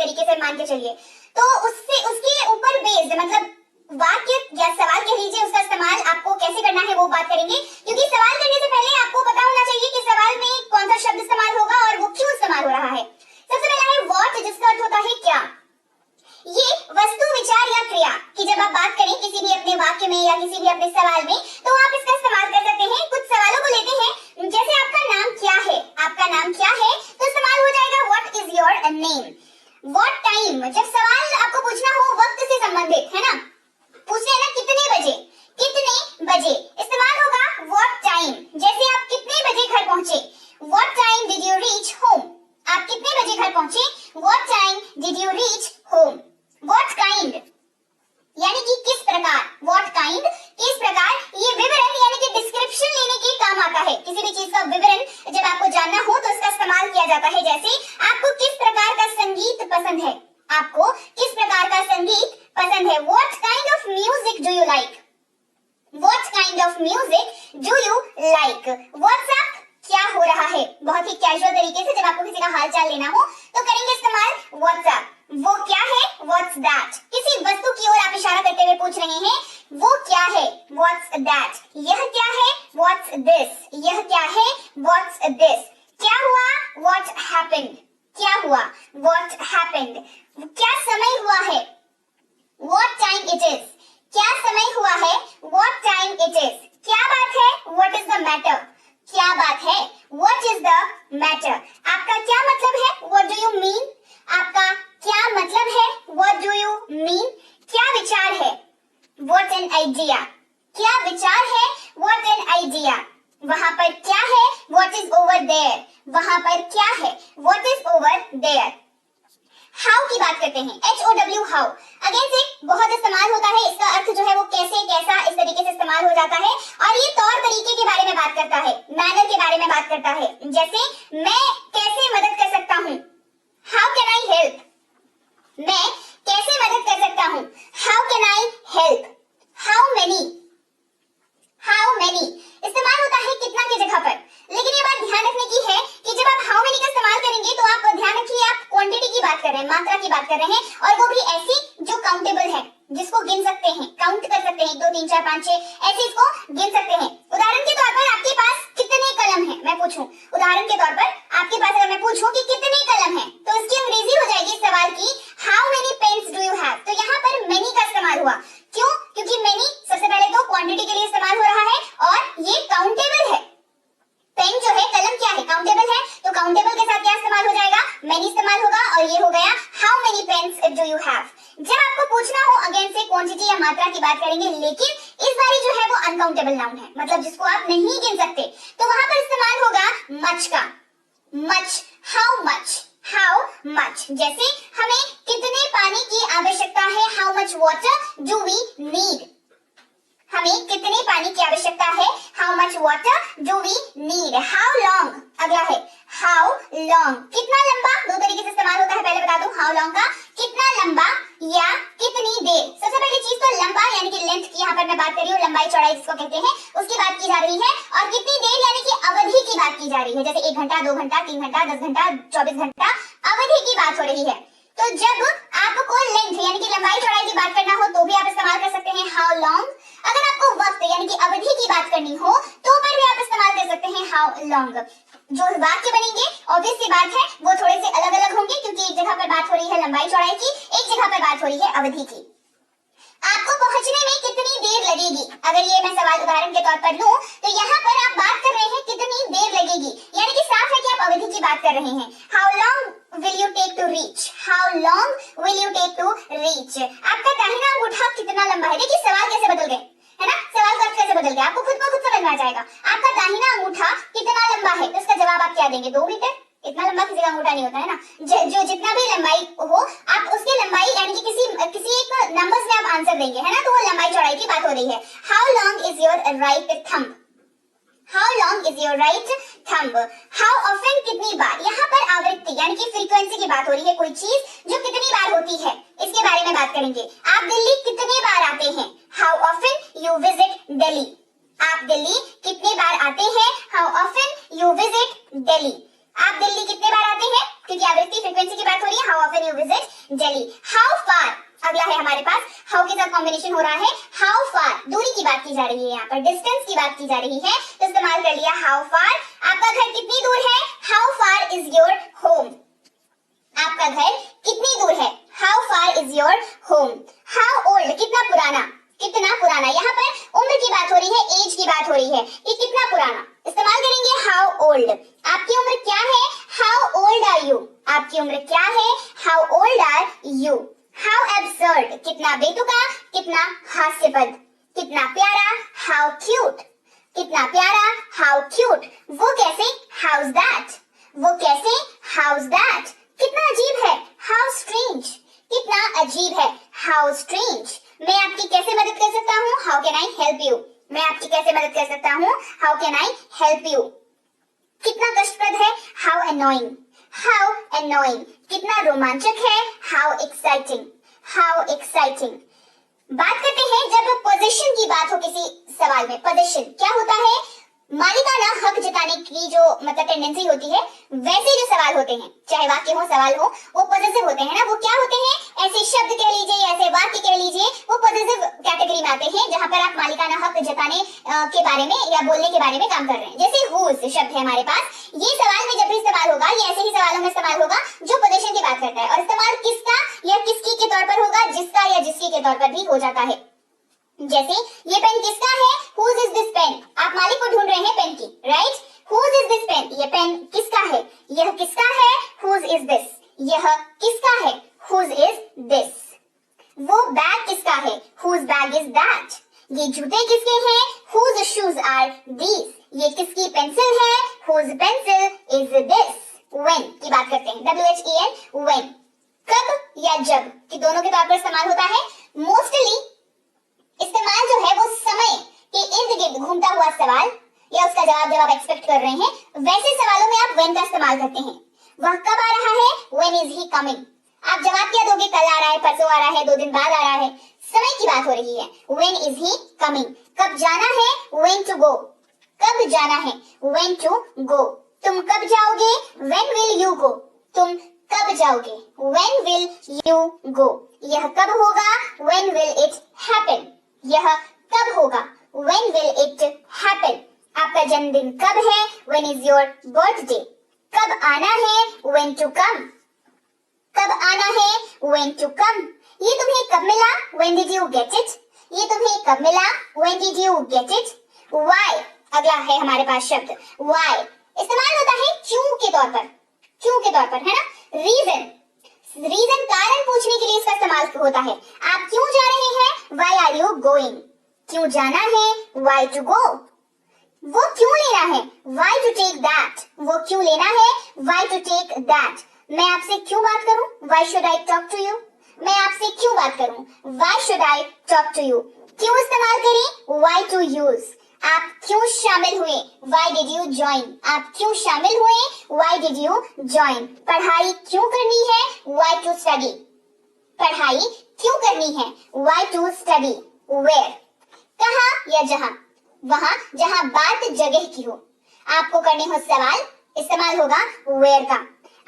एक तरीके से मान के चलिए। तो उससे उसके ऊपर बेस्ड मतलब वाक्य या सवाल कह लीजिए, उसका इस्तेमाल आपको कैसे करना है वो बात करेंगे। क्योंकि सवाल करने से पहले आपको पता होना चाहिए कि सवाल में कौन सा शब्द इस्तेमाल होगा और वो क्यों इस्तेमाल हो रहा है। सबसे पहला है व्हाट, जिसका अर्थ होता है क्या। ये वस्तु, विचार या क्रिया की जब आप बात करें किसी भी अपने वाक्य में या किसी भी अपने सवाल में, तो आप इसका इस्तेमाल कर सकते हैं। कुछ सवालों को लेते हैं, जैसे आपका नाम क्या है, आपका नाम क्या है, तो इस्तेमाल हो जाएगा what is your name. What time, जब सवाल आपको पूछना हो वक्त से संबंधित, है ना, पूछे ना कितने बजे, कितने बजे, इस्तेमाल होगा व्हाट टाइम। जैसे आप कितने बजे घर पहुंचे, what time did you reach home, आप कितने बजे घर पहुंचे, what time did you reach home. What kind यानी कि किस प्रकार, व्हाट काइंड किस प्रकार, ये विवरण यानी कि डिस्क्रिप्शन लेने के काम आता है। किसी भी चीज का विवरण जब आपको जानना हो तो इसका इस्तेमाल किया जाता है। जैसे आपको किस प्रकार का संगीत पसंद है, आपको किस प्रकार का संगीत पसंद है, what kind of music do you like, what kind of music do you like. WhatsApp, क्या हो रहा है, बहुत ही कैजुअल तरीके से जब आपको किसी का हालचाल लेना हो तो करेंगे इस्तेमाल व्हाट्सएप। वो क्या है, व्हाट्स दैट, किसी वस्तु की ओर आप इशारा करते हुए पूछ रहे हैं, वो क्या है, व्हाट्स दैट। यह क्या है, व्हाट्स दिस, यह क्या है, व्हाट्स दिस। क्या हुआ, व्हाट हैपेंड, क्या हुआ, व्हाट हैपेंड। क्या समय हुआ है, व्हाट टाइम इट इज, क्या समय हुआ है, व्हाट टाइम इट इज। क्या बात है, व्हाट इज द मैटर, क्या बात है, व्हाट इज द मैटर। आपका क्या मतलब है, व्हाट डू यू मीन, आपका क्या मतलब है, व्हाट डू यू मीन। क्या विचार है, व्हाट एन आइडिया, क्या विचार है, व्हाट एन आइडिया। वहां पर क्या है, व्हाट इज ओवर देयर, वहां पर क्या है, what is over there. How की बात करते हैं, HOW हाउ, अगेन से बहुत इस्तेमाल होता है। इसका अर्थ जो है वो कैसे, कैसा, इस तरीके से इस्तेमाल हो जाता है और ये तौर तरीके के बारे में बात करता है, मैनर के बारे में बात करता है। जैसे मैं कैसे मदद कर सकता हूँ, हाउ कैन आई हेल्प, मैं कैसे मदद कर सकता हूँ, how can I help. How many, how many इस्तेमाल होता है कितना की जगह पर, लेकिन ये बात ध्यान रखने की है कि जब आप हाउ मेनी का इस्तेमाल करेंगे तो आप ध्यान रखिए आप क्वांटिटी की बात कर रहे हैं, मात्रा की बात कर रहे हैं, और वो भी ऐसी जो काउंटेबल है, जिसको गिन सकते हैं, काउंट कर सकते हैं, 1 2 3 4 5 6 ऐसे इसको गिन सकते हैं। उदाहरण के तौर पर आपके पास कितने कलम हैं, मैं पूछूं, उदाहरण के तौर पर आपके पास अगर मैं पूछूं कि कितने कलम हैं, तो इसकी अंग्रेजी हो जाएगी इस सवाल की, how many pens do you have. तो यहाँ पर मेनी का इस्तेमाल हुआ, क्यों, क्योंकि मेनी सबसे पहले तो क्वांटिटी के लिए इस्तेमाल हो रहा है और ये काउंटेबल है। पेन जो है, कलम क्या है, काउंटेबल है, तो काउंटेबल के साथ क्या इस्तेमाल हो जाएगा, मेनी इस्तेमाल होगा और ये हो गया how many pens do you have. जब आपको पूछना हो अगेन से क्वांटिटी या मात्रा की बात करेंगे, लेकिन इस बारी जो है वो अनकाउंटेबल नाउन है, मतलब जिसको आप नहीं गिन सकते, तो वहां पर इस्तेमाल होगा मच का, much, how much, how much. जैसे हमें कितने पानी की आवश्यकता है, how much water do we need, हमें कितने पानी की आवश्यकता है, how much water do we need. How long, अगला है हाउ लॉन्ग, कितना लंबा, दो तरीके से इस्तेमाल होता है, पहले बता दूं हाउ लॉन्ग का, कितना लंबा या कितनी देर। सबसे पहली चीज तो लंबा यानी कि लेंथ की यहाँ पर मैं बात कर रही हूँ, लंबाई चौड़ाई जिसको कहते हैं उसकी बात की जा रही है, और कितनी देर यानी कि अवधि की बात की जा रही है, जैसे 1 घंटा 2 घंटा 3 घंटा 10 घंटा 24 घंटा अवधि की बात हो रही है। तो जब आपको लेंथ यानी कि लंबाई चौड़ाई की बात करना हो तो भी आप इस्तेमाल कर सकते हैं हाउ लॉन्ग। अगर आपको वक्त यानी कि अवधि की बात करनी हो तो पर भी आप इस्तेमाल कर सकते हैं हाउ लॉन्ग। जो वाक्य बनेंगे ऑब्वियस सी बात है वो थोड़े से अलग अलग होंगे, क्योंकि एक जगह पर बात हो रही है लंबाई चौड़ाई की, एक जगह पर बात हो रही है अवधि की। आपको पहुंचने में कितनी देर लगेगी, अगर ये मैं सवाल उदाहरण के तौर पर लूं तो यहाँ पर आप बात कर रहे हैं कितनी देर लगेगी, यानी कि साफ है कि आप अवधि की बात कर रहे हैं। How long will you take to reach, how long will you take to reach. आपका दाहिना अंगूठा कितना लंबा है, देखिए सवाल कैसे बदल गए, है ना, सवाल का अर्थ कैसे बदल गया, आपको खुद ब खुद समझ में आ जाएगा। आपका दाहिना अंगूठा कितना लंबा है, तो इसका जवाब आप क्या देंगे, 2 मीटर। इतना लंबा किसी का अंगूठा नहीं होता है ना, जो जितना भी लंबाई हो आप उसकी लंबाई यानी कि किसी एक नंबर्स में आप आंसर देंगे, है ना, तो वो लंबाई चौड़ाई की बात हो रही है। How long is your right thumb, how long is your right thumb. How often कितनी बार, यहाँ पर आवृत्ति यानी कि फ्रीक्वेंसी की बात हो रही है, कोई चीज जो कितनी बार होती है इसके बारे में बात करेंगे। आप दिल्ली कितने बार आते हैं, how often you visit Delhi, आप दिल्ली कितने बार आते हैं, how often you visit Delhi. आप दिल्ली कितने बार आते हैं, क्योंकि आवृत्ति फ्रीक्वेंसी की बात हो रही है। How often you visit Delhi. How far अगला है हमारे पास, हाउ के साथ कॉम्बिनेशन हो रहा है। हाउ फार दूरी की बात की जा रही है, यहाँ पर डिस्टेंस की बात की जा रही है, तो इस्तेमाल कर लिया हाउ फार। आपका घर कितनी दूर है, how far is your home. आपका घर कितनी दूर है, how far is your home. How old कितना पुराना, कितना पुराना, यहाँ पर उम्र की बात हो रही है, एज की बात हो रही है कि कितना पुराना, इस्तेमाल करेंगे हाउ ओल्ड। आपकी उम्र क्या है, हाउ ओल्ड आर यू। आपकी उम्र क्या है, how old are you. How absurd कितना बेतुका, कितना हास्यपद, कितना प्यारा, हाउ क्यूट। कितना प्यारा, हाउ क्यूट। वो कैसे, हाउज दैट। वो कैसे, हाउज दैट। कितना अजीब है, हाउ स्ट्रेंज। कितना अजीब है, हाउ स्ट्रेंज। मैं आपकी कैसे मदद कर सकता हूँ, how can I help you. मैं आपकी कैसे मदद कर सकता हूँ, how can I help you. कितना कष्टप्रद है, हाउ एनोइंग। How annoying. कितना रोमांचक है, हाउ एक्साइटिंग। How exciting. बात करते हैं जब पोजीशन की बात हो किसी सवाल में, पोजीशन क्या होता है, मालिकाना हक जताने की जो मतलब टेंडेंसी होती है, वैसे जो सवाल होते हैं, चाहे वाक्य हो सवाल हो, वो पॉजिटिव होते हैं ना। वो क्या होते हैं, ऐसे शब्द कह लीजिए, ऐसे वाक्य कह लीजिए, वो पॉजिटिव कैटेगरी में आते हैं, जहां पर आप मालिकाना हक जताने के बारे में या बोलने के बारे में काम कर रहे हैं। जैसे हुज शब्द है हमारे पास, ये सवाल में जब भी इस्तेमाल होगा, ये ऐसे ही सवालों में इस्तेमाल होगा जो पोजीशन की बात करता है, और इस्तेमाल किसका या किसकी के तौर पर होगा, जिसका या जिसकी के तौर पर भी हो जाता है। जैसे ये पेन किसका है, whose is this pen। आप मालिक को ढूंढ रहे हैं पेन की, right. whose is this pen, ये पेन किसका है, यह किसका है, whose is this। यह किसका है, whose is this। वो बैग किसका है, whose bag is that। ये जूते किसके हैं, whose shoes are these। ये किसकी पेंसिल है, whose pencil is this। when की बात करते हैं, when when। कब या जब कि दोनों के तौर पर इस्तेमाल होता है। मोस्टली इस्तेमाल जो है वो समय के इर्द गिर्द घूमता हुआ सवाल या उसका जवाब जब आप एक्सपेक्ट कर रहे हैं, वैसे सवालों में आप when का इस्तेमाल करते हैं। वह कब आ रहा है, when is he coming। आप जवाब क्या दोगे, कल आ रहा है, परसों आ रहा है, 2 दिन बाद आ रहा है। समय की बात हो रही है, when is he coming। कब जाना है, when to go। कब जाना है, when to go। तुम कब जाओगे, when will you go। तुम कब जाओगे, when will you go। यह कब होगा, when will it happen। यह कब होगा, when will it happen। आपका जन्मदिन कब है, when is your birthday। कब आना है, when to come। कब आना है, when to come। ये तुम्हें कब मिला, when did you get it। ये तुम्हें कब मिला, when did you get it। why अगला है हमारे पास शब्द why, इस्तेमाल होता है क्यों के तौर पर, क्यों के तौर पर, है ना। रीजन कारण पूछने के लिए इसका इस्तेमाल होता है। आप क्यों जा रहे हैं, why are you going। क्यों जाना है, why to go। वो क्यों लेना है, why to take that। वो क्यों लेना है, why to take that। मैं आपसे क्यों बात करूं, why should I talk to you। मैं आपसे क्यों बात करूं, why should I talk to you। क्यों इस्तेमाल करें, why to use। आप क्यों शामिल हुए, why did you join। आप क्यों शामिल हुए, why did you join। पढ़ाई क्यों करनी है, why to study। पढ़ाई क्यों करनी है, why to study। where कहाँ या जहां, वहां जहां बात जगह की हो, आपको करने हो सवाल, इस्तेमाल होगा where का।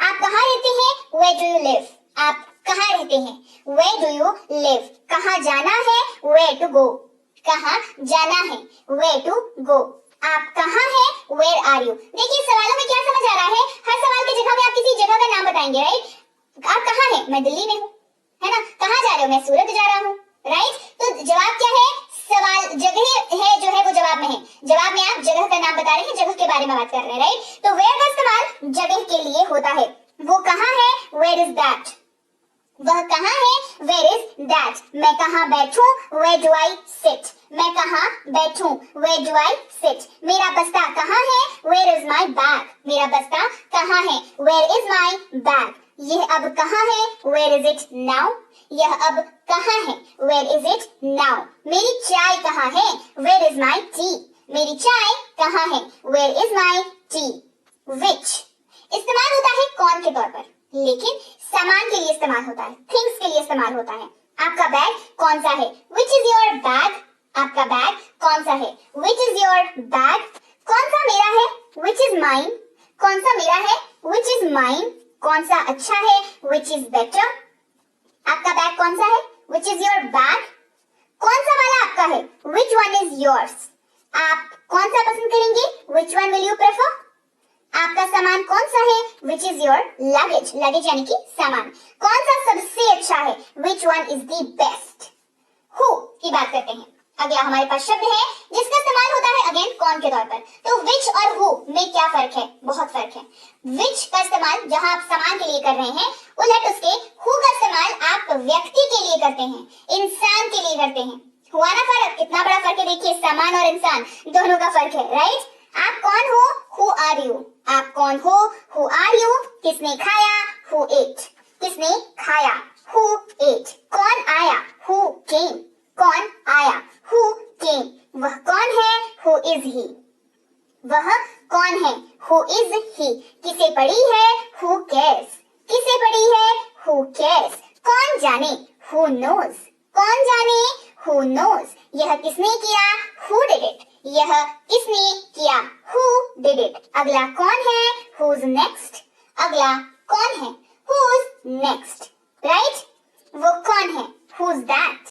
आप कहाँ रहते हैं, where do you live। आप कहाँ रहते हैं, where do you live। कहाँ जाना है, where to go। कहाँ जाना है, where to go। आप कहाँ हैं, where are you। देखिए सवालों में क्या समझ आ रहा है, हर सवाल की जगह में आप किसी जगह का नाम बताएंगे, राइट। आप कहाँ हैं, मैं दिल्ली में हूँ, है ना। कहाँ जा रहे हो, मैं सूरत जा रहा हूँ, राइट। तो जवाब क्या है, सवाल जगह है जो है वो जवाब में है, जवाब में आप जगह का नाम बता रहे हैं, जगह के बारे में बात कर रहे हैं, राइट। तो where का इस्तेमाल जगह के लिए होता है। वो कहाँ है, where is that। वह कहाँ है, where is that। मैं कहाँ बैठूं, where do I sit। मैं कहाँ बैठूं, where do I sit। मेरा बस्ता कहाँ है, where is my bag। मेरा बस्ता कहाँ है, where is my bag। यह अब कहाँ है, where is it now। यह अब कहाँ है, where is it now। मेरी चाय कहाँ है, where is my tea। मेरी चाय कहाँ है, where is my tea। which इस्तेमाल होता है कौन के तौर पर, लेकिन सामान के लिए इस्तेमाल होता है, थिंग्स के लिए इस्तेमाल होता है। आपका बैग कौन सा है, which is your bag। आपका बैग कौन सा है, which is your bag। कौन सा मेरा है, which is mine। कौन सा मेरा है, which is mine। कौन सा अच्छा है, which is better? आपका बैग कौन सा है, which is your bag? कौन सा वाला आपका है, which one is yours? आप कौन सा पसंद करेंगे, which one will you prefer? आपका सामान कौन सा है, which is your luggage? luggage यानी कि सामान। कौन सा सबसे अच्छा है, which one is the best? who की बात करते हैं। अगला हमारे पास शब्द है जिसका इस्तेमाल होता है अगेन कौन के तौर पर। तो which और who में क्या फर्क है, बहुत फर्क है। which का इस्तेमाल जहां आप सामान के लिए कर रहे हैं, उलट उसके who का इस्तेमाल आप व्यक्ति के लिए करते हैं, इंसान के लिए करते हैं। हुआ ना फर्क, कितना बड़ा फर्क है, देखिए सामान और इंसान दोनों का फर्क है, राइट। आप कौन हो, who are you? आप कौन हो, who are you? किसने खाया, who ate? किसने खाया, who ate? कौन आया, who came? कौन आया, who came? वह कौन है, who is he? वह कौन है, who is he? किसे पड़ी है, who cares? किसे पड़ी है, who cares? कौन जाने, who knows? कौन जाने, who knows? यह किसने किया, who did it? यह किसने किया, who did it? अगला कौन है, who's next? अगला कौन है, who's next? राइट? वो कौन है, who's that?